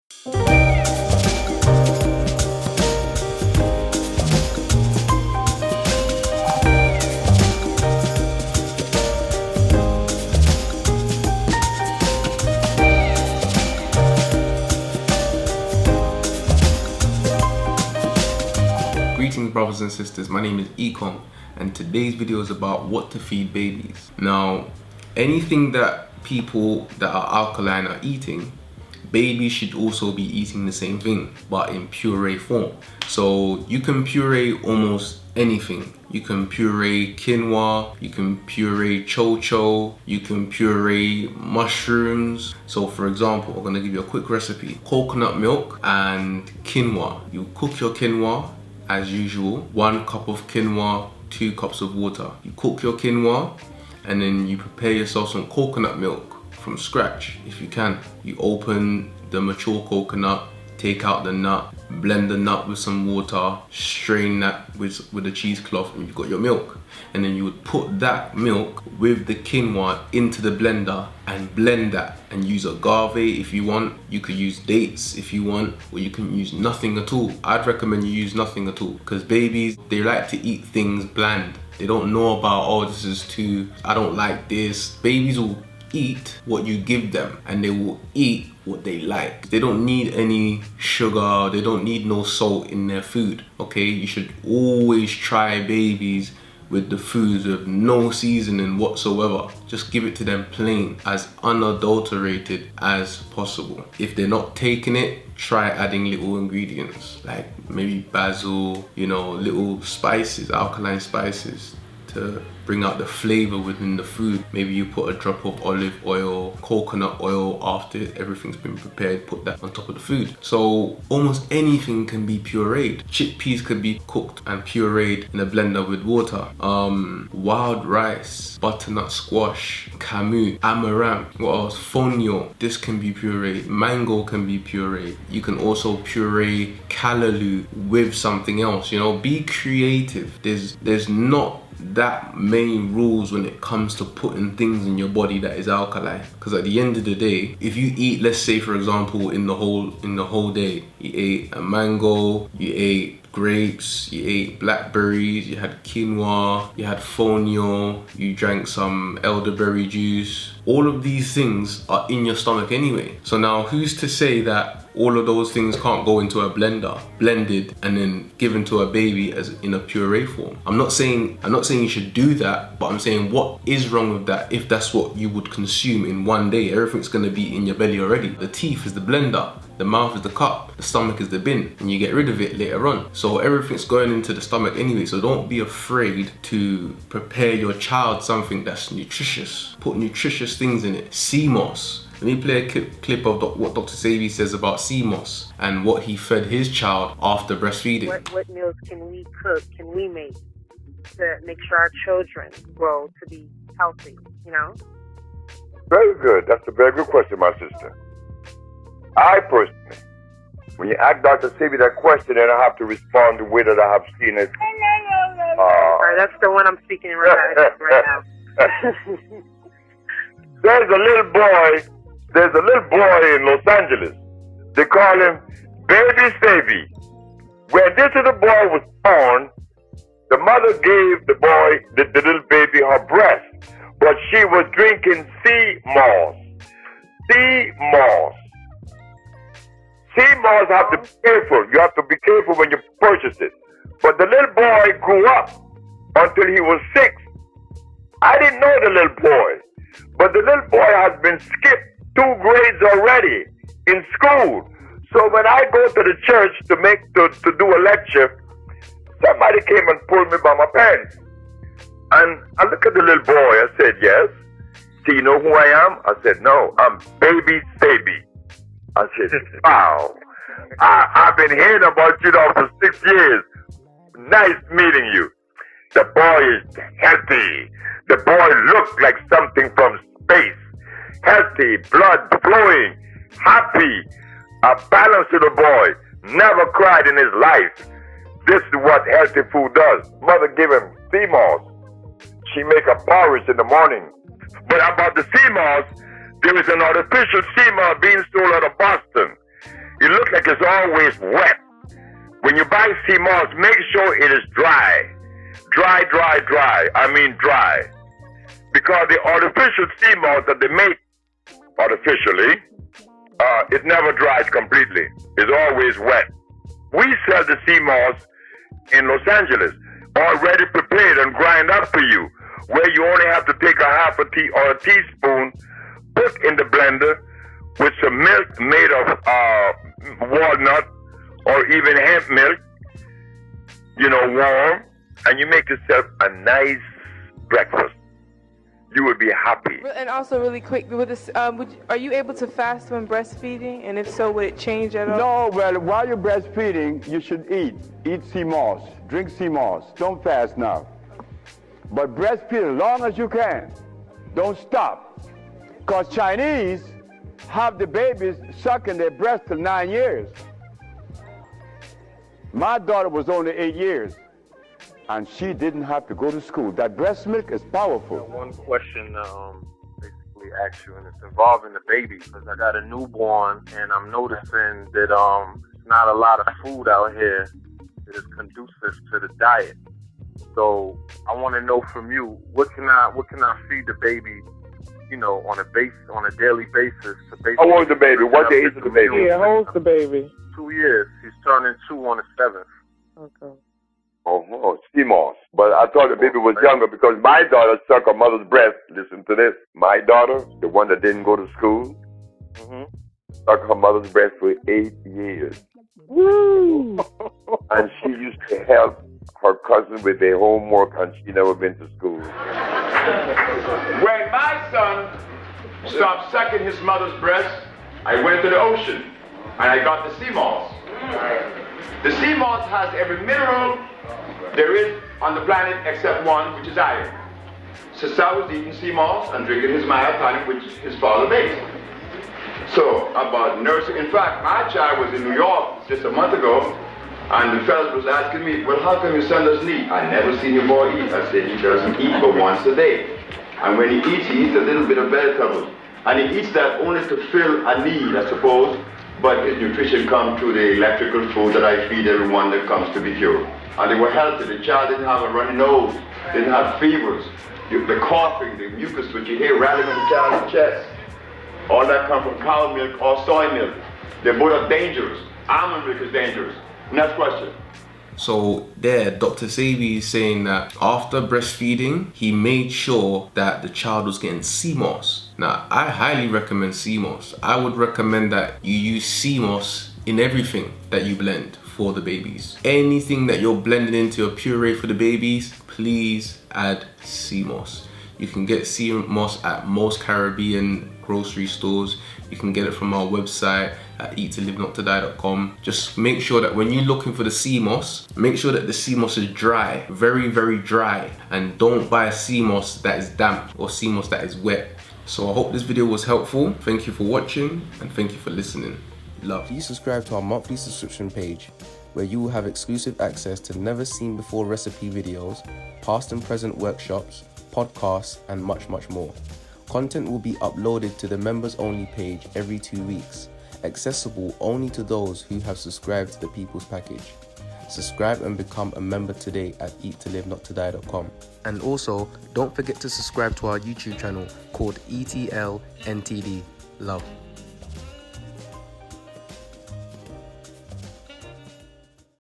Greetings brothers and sisters, my name is EKONG and today's video is about what to feed babies. Now, anything that people that are alkaline are eating, babies should also be eating the same thing, but in puree form. So you can puree almost anything. You can puree quinoa, you can puree 𝐥𝐤𝐤, you can puree mushrooms. So for example, I'm gonna give you a quick recipe. Coconut milk and quinoa. You cook your quinoa as usual. 1 cup of quinoa, 2 cups of water. You cook your quinoa and then you prepare yourself some coconut milk from scratch if you can. You open the mature coconut, take out the nut, blend the nut with some water, strain that with a cheesecloth, and you've got your milk. And then you would put that milk with the quinoa into the blender and blend that, and use agave if you want. You could use dates if you want, or you can use nothing at all. I'd recommend you use nothing at all, because babies, they like to eat things bland. They don't know about, oh, this is too, I don't like this. Babies will eat what you give them, and they will eat what they like. They don't need any sugar, they don't need no salt in their food, okay? You should always try babies with the foods with no seasoning whatsoever. Just give it to them plain, as unadulterated as possible. If they're not taking it, try adding little ingredients like maybe basil, you know, little spices, alkaline spices, to bring out the flavor within the food. Maybe you put a drop of olive oil, coconut oil after everything's been prepared, put that on top of the food. So almost anything can be pureed. Chickpeas could be cooked and pureed in a blender with water. Wild rice, butternut squash, camu, amaranth, what else? Fonio, this can be pureed. Mango can be pureed. You can also puree callaloo with something else, you know, be creative. There's not that many rules when it comes to putting things in your body that is alkaline, because at the end of the day, if you eat, let's say for example, in the whole day, you ate a mango, you ate grapes, you ate blackberries, you had quinoa, you had fonio, you drank some elderberry juice. All of these things are in your stomach anyway. So now who's to say that all of those things can't go into a blender, blended, and then given to a baby as in a puree form? I'm not saying you should do that, but I'm saying what is wrong with that if that's what you would consume in one day? Everything's gonna be in your belly already. The teeth is the blender, the mouth is the cup, the stomach is the bin, and you get rid of it later on. So everything's going into the stomach anyway, so don't be afraid to prepare your child something that's nutritious. Put nutritious things in it. Sea moss. Let me play a clip of what Dr. 𝐦𝐨𝐫𝐷 says about sea moss and what he fed his child after breastfeeding. What meals can we cook, can we make to make sure our children grow to be healthy, you know? Very good. That's a very good question, my sister. I personally, when you ask Dr. 𝐦𝐨𝐫𝐷 that question, then I have to respond the way that I have seen it. Sorry, that's the one I'm speaking right now. There's a little boy in Los Angeles. They call him Baby 𝐸𝐵𝐵. When this little boy was born, the mother gave the boy, the little baby, her breast, but she was drinking sea moss. Sea moss. Sea moss, have to be careful. You have to be careful when you purchase it. But the little boy grew up until he was 6. I didn't know the little boy, but the little boy has been skipped 2 grades already in school. So when I go to the church to do a lecture, somebody came and pulled me by my pants. And I looked at the little boy, I said, yes. Do you know who I am? I said, no, I'm Baby 𝐸𝐵𝐵. I said, wow, I've been hearing about you now for 6 years. Nice meeting you. The boy is healthy. The boy looked like something from space. Healthy, blood flowing, happy, a balanced little boy, never cried in his life. This is what healthy food does. Mother gave him sea moss. She make a porridge in the morning. But about the sea moss, there is an artificial sea moss being sold out of Boston. It looks like it's always wet. When you buy sea moss, make sure it is dry. Dry. I mean dry. Because the artificial sea moss that they make artificially, it never dries completely. It's always wet. We sell the sea moss in Los Angeles, already prepared and grind up for you, where you only have to take a half a tea or a teaspoon, put in the blender with some milk made of walnut or even hemp milk, warm, and you make yourself a nice breakfast. You would be happy. And also, really quick, with this, are you able to fast when breastfeeding? And if so, would it change at all? No, well, while you're breastfeeding, you should eat. Eat sea moss. Drink sea moss. Don't fast now. But breastfeed as long as you can. Don't stop. Because Chinese have the babies sucking their breast till 9 years. My daughter was only 8 years, and she didn't have to go to school. That breast milk is powerful. One question basically ask you, and it's involving the baby, because I got a newborn, and I'm noticing that there's not a lot of food out here that is conducive to the diet. So I want to know from you, what can I feed the baby, on a daily basis? How old is the baby? What the age of the baby? Yeah, how old's the baby? 2 years. He's turning 2 on the 7th. Okay. Oh, sea moss. But I thought the baby was younger because my daughter sucked her mother's breast. Listen to this. My daughter, the one that didn't go to school, sucked her mother's breast for 8 years. Woo! And she used to help her cousin with their homework, and she never been to school. When my son stopped sucking his mother's breast, I went to the ocean and I got the sea moss. The sea moss has every mineral there is on the planet except one, which is iron. So Sal was eating sea moss and drinking his myotonic, which his father makes. So about nursing, in fact, my child was in New York just a month ago, and the fellow was asking me, well, how come your son doesn't eat? I never seen your boy eat. I said, he doesn't eat but once a day. And when he eats a little bit of vegetables. And he eats that only to fill a need, I suppose, but his nutrition comes through the electrical food that I feed everyone that comes to be cured. And they were healthy. The child didn't have a runny nose, didn't have fevers, the coughing, the mucus which you hear rattling on the child's chest. All that comes from cow milk or soy milk. They both are dangerous. Almond milk is dangerous. Next question. So there, Dr. 𝐦𝐨𝐵 is saying that after breastfeeding, he made sure that the child was getting sea moss. Now, I highly recommend sea moss. I would recommend that you use sea moss in everything that you blend for the babies. Anything that you're blending into a puree for the babies, please add sea moss. You can get sea moss at most Caribbean grocery stores. You can get it from our website at 𝐸2LIVE-NOT-TO-DIE.com. Just make sure that when you're looking for the sea moss, make sure that the sea moss is dry, very, very dry, and don't buy sea moss that is damp or sea moss that is wet. So I hope this video was helpful. Thank you for watching and thank you for listening. Love. Please subscribe to our monthly subscription page where you will have exclusive access to never seen before recipe videos, past and present workshops, podcasts, and much, much more. Content will be uploaded to the members only page every 2 weeks, accessible only to those who have subscribed to the People's Package. Subscribe and become a member today at 𝐸2LIVE-NOT-TO-DIE.com. And also, don't forget to subscribe to our YouTube channel called ETL NTD. Love.